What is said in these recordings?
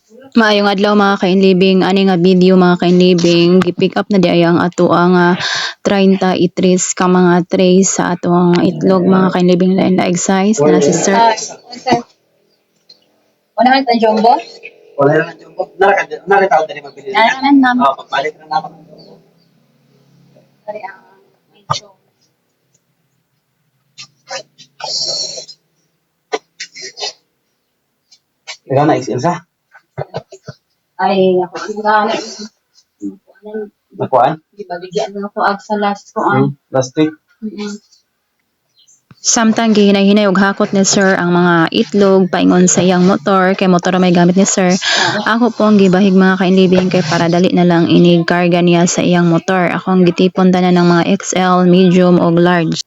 Maayong adlaw mga kainlibing, ani nga video mga kainlibing, gi-pick up na di ay ang ato ang 33 ka mga trays sa ato ang itlog mga kainlibing lain na size na si Sir. Wala man tayong jumbo? Wala na yung jumbo. Nakita ko din mabili. Naraman na. Pagbalik na naman. Sorry, medyo. Ikaw na, XL sa? Ay, ako sigurado. Nakuhaan? Di ba, bigyan mo ako ag sa last ko. Last week? Samtang gihinay-hinay og hakot ni Sir ang mga itlog paingon sa iyang motor kay motor may gamit ni Sir. Ako po ang gibahig mga kainlibing kay para dali na lang inig karga niya sa iyang motor. Ako ang gitipon tanan ng mga XL, medium ug large.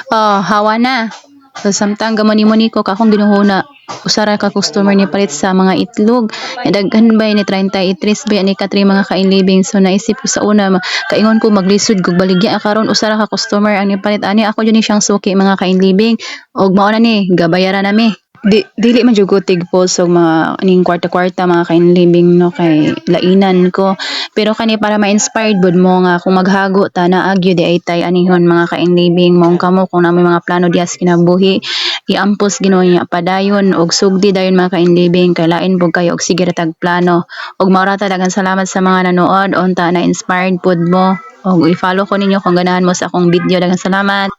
Oh, hawa na. So samtang gamani-muni ko kakong ginuhuna usara ka customer ni palit sa mga itlog. Daghan ba ni 33 ba ni ka 3 mga kainlibing. So naisip ko sa una kaingon ko maglisod kog baligya karon usara ka customer ang nipalit ani ako jud ni siyang suki mga kainlibing og mao na ni gabayaran nami. Dili man jud ko tigpo so mga ning kwarta-kwarta mga kainlibing no kay lainan ko. Pero kani para ma-inspired bud mo nga kung maghago ta na agyo di ay tay anihon mga kainlibing mong kamo kung namoy mga plano dias kinabuhi iampos Ginoo niya padayon og sugdi dayon mga kainlibing kay lain pud kayo og sige ra tag plano. Og maura ta daghang salamat sa mga nanood unta na inspired pud mo og i-follow ko ninyo kung ganahan mo sa akong video. Daghang salamat.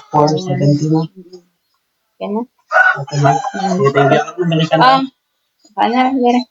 Four 70 na. Yan na. Okay na. Sige, thank you. Balikan na. Paano?